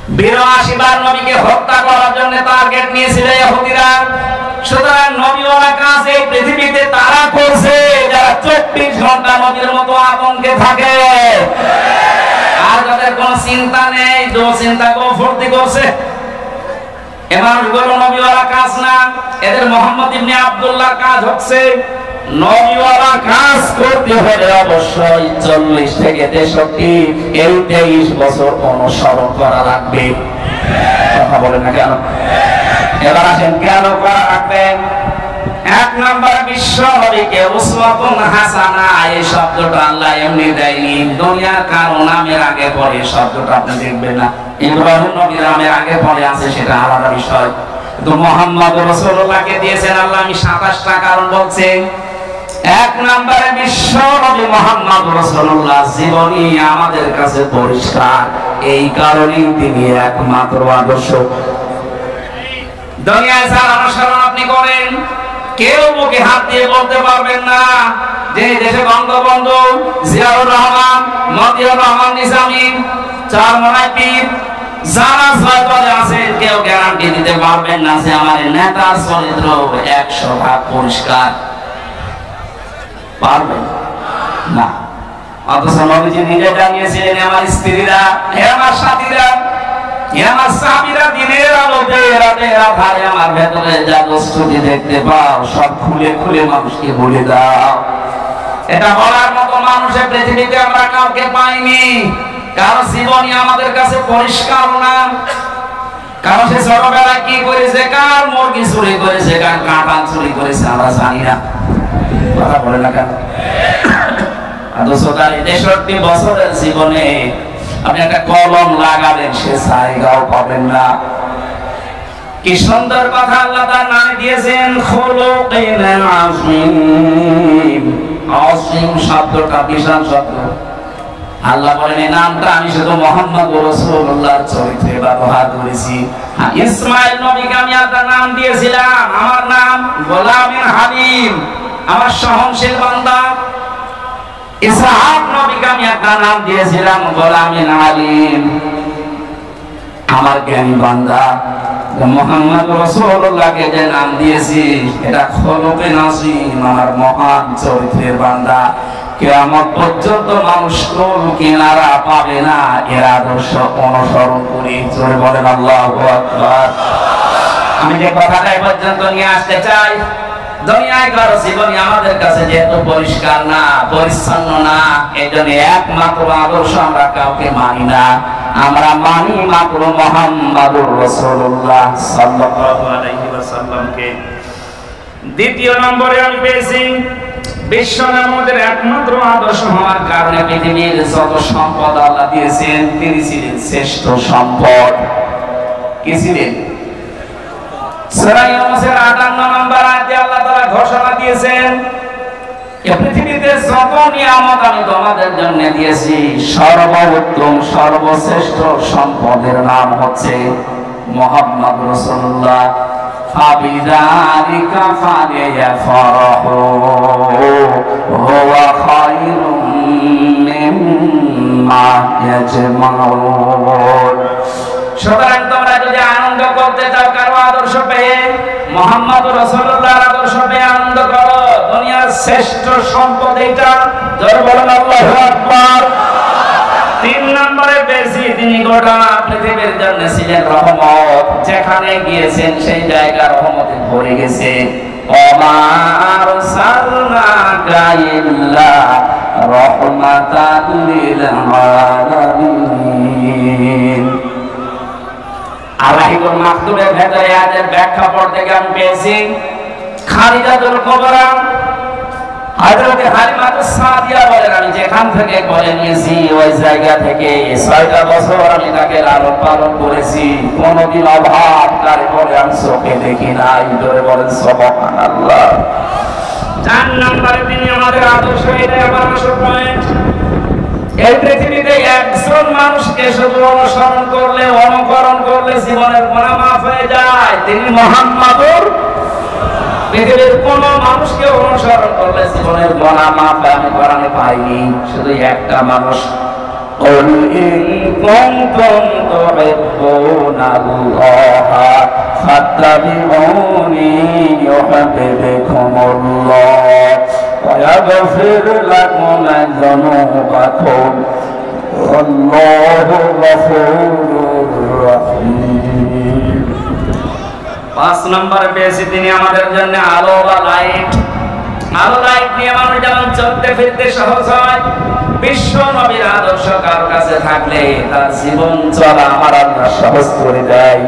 82 বার নবীকে হত্যা করার জন্য টার্গেট নিয়েছিল ইহুদিরা। সুতরাং নবীওয়ালা কাজ এই পৃথিবীতে তারা করছে যারা 24 ঘন্টা নবীর মতো আতঙ্কে থাকে, আর যাদের কোনো চিন্তা নেই, চিন্তা ফুর্তি করছে। এবার নবীওয়ালা কাজ না, এদের মোহাম্মদ ইবনে আব্দুল্লাহর কাজ হচ্ছে নবীওয়ালা কাজ করতে হলে অবশ্যই 40 থেকে 63 এই 23 বছর অনুসরণ করা লাগবে। কথা বলেন না কেন? এবার আসেন কেন করা লাগবে। এক নম্বর, বিশ্ব নবীকে উসওয়াতুন হাসানা এই শব্দটা আল্লাহ এমনি দেয়নি, দুনিয়ার কারো নামের আগে পরে শব্দটা আপনি দেখবেন না। ইব্রাহিম নবীর নামের আগে পরে আছে সেটা আলাদা বিষয়, কিন্তু মুহাম্মদ রাসূলুল্লাহকে দিয়েছেন আল্লাহ। আমি 27টা কারণ বলছি। এক নম্বরে বিশ্ব নবী মুহাম্মদ রাসূলুল্লাহ জীবনী আমাদের কাছে পরিষ্কার, এই কারণেই তিনি একমাত্র আদর্শ। দুনিয়ায় যার অনুসরণ আপনি করেন, কেউ মুখে হাত দিয়ে বলতে পারবেন না যে দেশে বঙ্গবন্ধু, জিয়াউর রহমান, মতিউর রহমান নিজামী, চরমনাই পীর যারা ছয়তলে আছেন, কেউ গ্যারান্টি দিতে পারবেন না যে আমার নেতার চরিত্র 100% পরিষ্কার। পারবেন না। অথচ নবীজি নিজে জানিয়েছিলেন, আমার স্ত্রীরা, আমার সাথীরা, আমার সাহাবীরা দিনের আলোতে রাতের আধারে আমার ভেতরে যা বস্তুটি দেখতে পাও সব খুলে খুলে মানুষকে বলে দাও। এটা বলার মতো মানুষের পৃথিবীতে আমরা কাউকে পাইনি। কারো জীবনী আমাদের কাছে পরিষ্কার না, কারো সে ছোটবেলায় কি করেছে, কার মুরগি চুরি করেছে, কার কাঁঠাল চুরি করেছে আমরা জানি না। কথা বলে না কেন? অথচ তার 63 বছরের জীবনে আপনি একটা কলম লাগাবেন, সে জায়গাও পাবেন না। কি সুন্দর কথা আল্লাহ তার নামে দিয়েছেন, খুলুকিন আযীম। আযীম শব্দটা বিশাল শব্দ। আল্লাহ বলেন এই নামটা আমি শুধু মুহাম্মদ রাসূলুল্লাহর চরিত্রে ব্যবহার করেছি। ইসমাঈল নবীকে আমি একটা নাম দিয়েছিলাম, আমার নাম গোলামের হালিম, আমার সহনশীল বান্দা। ইসহাক নবীকে আমি একটা নাম দিয়েছিলাম গোলামের হালিম, আমার জ্ঞানী বান্দা। মুহাম্মদ রাসূলুল্লাহকে যে নাম দিয়েছি এটা খুলুকিন আযীম, আমার মহান চরিত্রের বান্দা। কিয়ামত পর্যন্ত মানুষ কোন কিনারা পাবে না এর আদর্শ অনুসরণ করে। জোরে বলেন আল্লাহু আকবার। আমি যে কথাটা এই পর্যন্ত নিয়ে আসতে চাই, দুনিয়ায় কারো জীবনী আমাদের কাছে যেহেতু পরিষ্কার না, পরিচ্ছন্ন না, এই জন্য একমাত্র আদর্শ আমরা কাউকে মানি না। আমরা মানি মাত্র মুহাম্মদুর রাসূলুল্লাহ সাল্লাল্লাহু আলাইহি ওয়াসাল্লামকে। দ্বিতীয় নম্বরে আমি পেয়েছি বিশ্ব নবীর একমাত্র আদর্শ হওয়ার কারণে পৃথিবীর যত সম্পদ আল্লাহ দিয়েছেন, তিনি ছিলেন শ্রেষ্ঠ সম্পদ। কি ছিলেন? সূরা ইউনূসের 58 নম্বর আয়াতে আল্লাহ তাআলা ঘোষণা দিয়েছেন, এই পৃথিবীতে যত নিয়ামত আমি তোমাদের জন্য দিয়েছি, সর্বোত্তম সর্বশ্রেষ্ঠ সম্পদের নাম হচ্ছে মুহাম্মদ রাসূলুল্লাহ। ফাবিযালিকা ফালিয়াফরাহু হুয়া খায়রুম মিম্মা ইয়াজমাউন। সুতরাং তোমরা যদি আনন্দ করতে চাও কারো আদর্শ পেয়ে, মুহাম্মদ রাসূলুল্লাহর আদর্শ পেয়ে আনন্দ করো। দুনিয়ার শ্রেষ্ঠ সম্পদ এটা। জোরে বলেন আল্লাহু আকবার। 3 নম্বরে পেয়েছি তিনি গোটা পৃথিবীর জন্য ছিলেন রহমত। যেখানে গিয়েছেন সেই জায়গা রহমতে ভরে গেছে। ওমা আরসালনাকা ইল্লা রাহমাতাল লিল আলামিন। আল্লাহুল মাকতুবের ভেতরে আয়াতের ব্যাখ্যা পড়তে গিয়ে আমি পেয়েছি খালিদাতুল কুবরা হযরত হালিমাতুস সাদিয়া বলেন, আমি যেখান থেকে বলে নিয়েছি ওই জায়গা থেকে 6টা বছর আমি তাকে লালন পালন করেছি, কোনদিন অভাব তার পরে আমি চোখে দেখি নাই। জোরে বলেন সুবহানাল্লাহ। 4 নম্বরে তিনি আমাদের আদর্শ, এটাই আমার আসল পয়েন্ট। এই পৃথিবীতে একজন মানুষকে শুধু অনুসরণ করলে, অনুকরণ করলে জীবনের গুনাহ মাফ হয়ে যায়, তিনি মুহাম্মদুর। পৃথিবীর কোন মানুষকে অনুসরণ করলে জীবনের গুনাহ মাফ আমি কোরআনে পাইনি, শুধু একটা মানুষ। قل إن كنتم تحبون তুহিব্বুনাল্লাহা ফাত্তাবিউনি ইউহিব্বুকুমুল্লাহ ওয়া ইয়াগফির লাকুম যুনুবাকুম আল্লাহু গফুরুর রহিম। 5 নম্বরে পেয়েছি তিনি আমাদের জন্য আলো বা লাইট। আলো লাইট নিয়ে মানুষ যেমন চলতে ফিরতে সহজ হয়, বিশ্ব নবীর আদর্শ কার কাছে থাকলে তার জীবন চলা আমার আল্লাহ সহজ করে দেয়।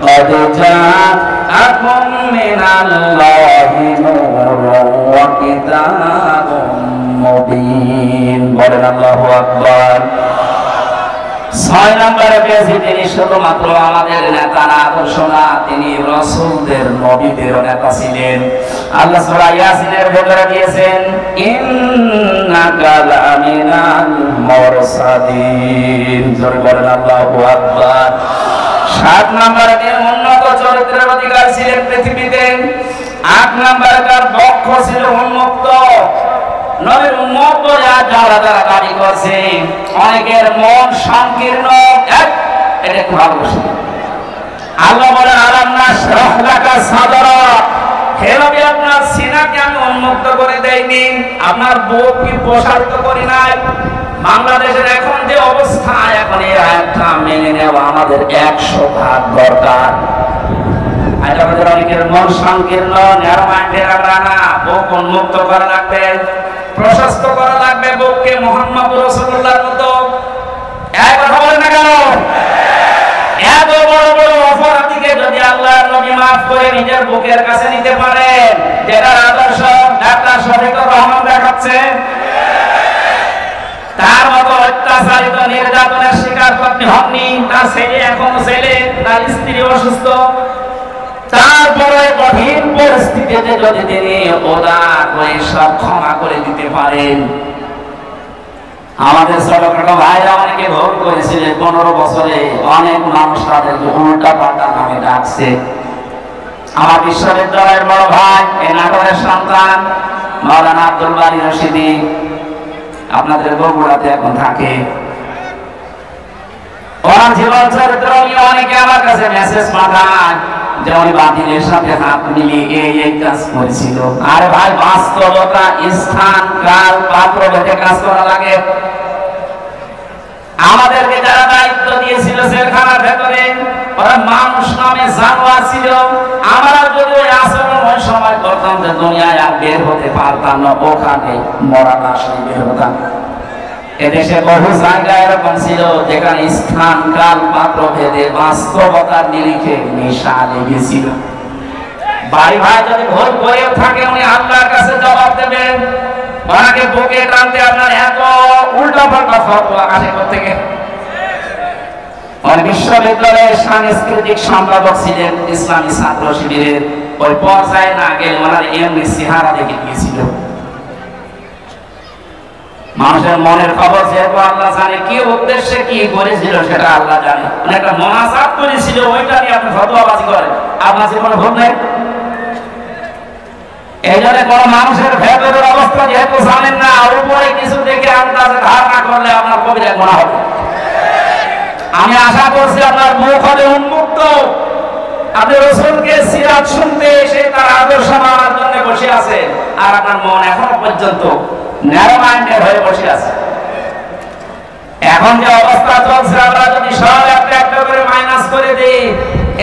قد جاءكم من الله نور وكتاب مبين বলেন আল্লাহু আকবার। 6 নম্বরে পেয়েছি তিনি শুধুমাত্র আমাদের নেতা না, আদর্শ না, তিনি রাসূলদের নবীদের নেতা ছিলেন। আল্লাহ সূরা ইয়াসিনের ভেতরে দিয়েছেন ইন্নাকা লামিনাল মুরসালিন। জোরে বলেন আল্লাহু আকবার। 7 নম্বরে তিনি উন্নত চরিত্রের অধিকারী ছিলেন পৃথিবীতে। 8 নম্বরে তার বক্ষ ছিল উন্মুক্ত। নবীর উম্মত বলে আজ যারা দাবি করছে, অনেকের মন সংকীর্ণ। এটা খুব ভালোবাসি। আল্লাহ বলেন আলাম নাশরাহ লাকা সাদরাক, হে নবী আপনার সিনাকে আমি উন্মুক্ত করে দেইনি, আপনার বুক কি প্রসারিত করি নাই। বাংলাদেশের এখন যে অবস্থা, এখন এই আয়াতটা মেনে নেওয়া আমাদের 100 দরকার। আজ আমাদের অনেকের মন সংকীর্ণ, ন্যারো মাইন্ডের আমরা না, বুক উন্মুক্ত করা লাগবে, প্রশস্ত করা লাগবে বুককে মুহাম্মদ রাসূলুল্লাহর মতো। এই কথা বলেন না কেন? এত বড় বড় অপরাধীকে যদি আল্লাহর নবী মাফ করে নিজের বুকের কাছে নিতে পারেন, যেটার আদর্শ ডাক্তার শফিকুর রহমান দেখাচ্ছে, তার মতো অত্যাচারিত নির্যাতনের শিকার আপনি হননি। তার ছেলে এখনো ছেলে, তার স্ত্রী অসুস্থ, তারপরে কঠিন পরিস্থিতিতে যদি তিনি উদার হয়ে সব ক্ষমা করে দিতে পারেন। আমাদের ছোটখাটো ভাইরা অনেকে ভুল করেছিল, 15 বছরে অনেক মানুষ তাদেরকে উল্টা পাল্টা নামে ডাকছে। আমার বিশ্ববিদ্যালয়ের বড় ভাই, এই নাটোরের সন্তান মাওলানা আব্দুল বারী রশিদি, আপনাদের বগুড়াতে এখন থাকে। ওনার জীবন চরিত্র নিয়ে অনেকে আমার কাছে মেসেজ পাঠায় যে উনি বাতিলের সাথে হাত মিলিয়ে এই কাজ করেছিল। আরে ভাই, বাস্তবতা, স্থান, কাল, পাত্র ভেদে কাজ করা লাগে। আমাদেরকে যারা দায়িত্ব দিয়েছিল জেলখানার ভেতরে, ওরা মানুষ নামে জানোয়ার ছিল। আমরা যদি ওই আচরণ ওই সময় করতাম, যে দুনিয়ায় আর বের হতে পারতাম না, ওখানে মরা লাশ নিয়ে বের হতাম। এদেশে বহু জায়গায় এরকম ছিল যেখানে স্থান, কাল, পাত্র ভেদে বাস্তবতার নিরিখে নেশা লেগেছিল। ভাই ভাই যদি ভুল করে থাকে, উনি আল্লাহর কাছে জবাব দেবেন। ওনাকে বুকে টানতে আপনার এত উল্টা পাল্টা ফতোয়া আসে কোত্থেকে? উনি বিশ্ববিদ্যালয়ের সাংস্কৃতিক সম্পাদক ছিলেন, ইসলামী ছাত্র শিবিরের। ওই পর্যায়ে না গেলে ওনার এমনি চেহারা দেখে গিয়েছিল। মানুষের মনের খবর যেহেতু আল্লাহ জানে, কি উদ্দেশ্যে কি করেছিল সেটা আল্লাহ জানে। মানে একটা মোনাজাত করেছিল, ওইটা নিয়ে আপনি ফতোয়াবাজি করেন, আপনার জীবনে ভুল নেই। এই জন্য কোন মানুষের ভেতরের অবস্থা যেহেতু জানেন না, উপরে কিছু দেখে আন্দাজে ধারণা করলে আপনার কবিরা গুনাহ হবে। আমি আশা করছি আপনার মুখ হবে উন্মুক্ত, আপনি রাসূলকে সিরাত শুনতে এসে তার আদর্শ মানার জন্য বসে আছেন, আর আপনার মন এখনো পর্যন্ত ন্যারো মাইন্ডেড হয়ে বসে আছে। এখন যে অবস্থা চলছে, আমরা যদি সব একটা একটা করে মাইনাস করে দিই,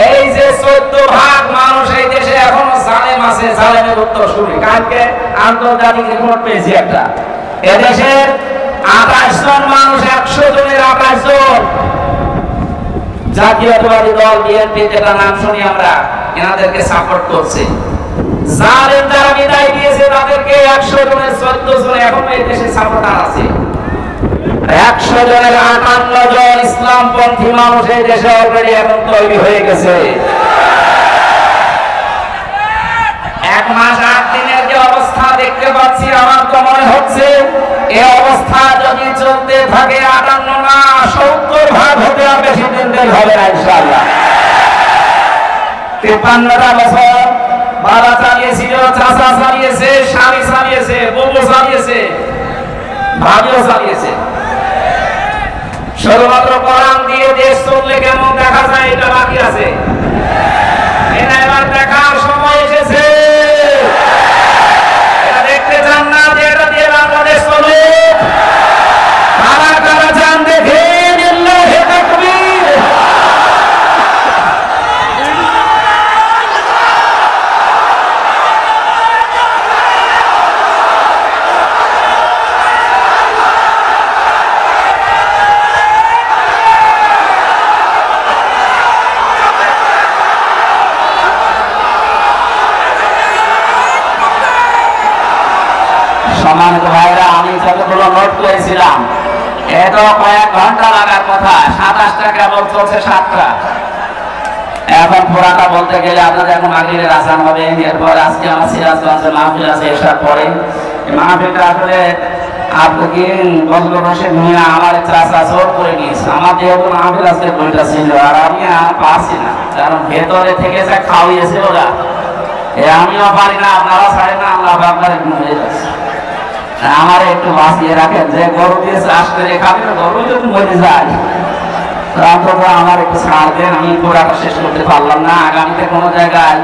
এই যে 14 মানুষ এই দেশে এখনো জালেম আছে, জালেমের উত্তর শুনি। কালকে আন্তর্জাতিক রিপোর্ট পেয়েছি একটা, এদেশের 28 জন মানুষ, 100 জনের 28 জন জাতীয়তাবাদী দল বিএনপি, যেটা নাম শুনি আমরা, এনাদেরকে সাপোর্ট করছে। জালেম যারা বিদায় দিয়েছে তাদেরকে 100 জনের 14 জন এখনো এই দেশে সাপোর্টার আছে। 100 জনের 58 জন ইসলামপন্থী মানুষ এই দেশে অলরেডি এখন তৈরি হয়ে গেছে। 1 মাস 8 দিনের যে অবস্থা দেখতে পাচ্ছি, আমার তো মনে হচ্ছে এই অবস্থা যদি চলতে থাকে 58 না 70 হতে আর বেশি দিন দেরি হবে না ইনশাআল্লাহ। 53টা বছর বাবা চালিয়েছিল, চাচা চালিয়েছে, স্বামী চালিয়েছে, বউ চালিয়েছে, ভাবিও চালিয়েছে। শুধুমাত্র কোরআন দিয়ে দেশ চললে কেমন দেখা যায় করেছিলাম, এত কয়েক ঘন্টা লাগার কথা, 27টা কেবল চলছে, 7টা। এখন পুরাটা বলতে গেলে আপনাদের এখন মাগরিবের আযান হবে। এরপর আজকে আমার সিরাজগঞ্জে মাহফিল আছে এসার পরে। মাহফিলটা আসলে আপনাকে বজলুর রশিদ মিয়া আমার চাচা জোর করে নিয়েছে। আমার যেহেতু মাহফিল আজকে 2টা ছিল, আর আমি পারছি না, কারণ ভেতরে থেকে যা খাওয়িয়েছে ওরা, আমিও পারি না, আপনারা ছাড়েন না, আল্লাহ আপনার একটু হয়ে যাচ্ছে। আমার একটু বাঁচিয়ে রাখেন, যে গরু দিয়ে চাষ করে খাবে, গরু যদি মরে যায়, আমার একটু ছাড় দেন। আমি পুরাটা শেষ করতে পারলাম না, আগামীতে কোনো জায়গায়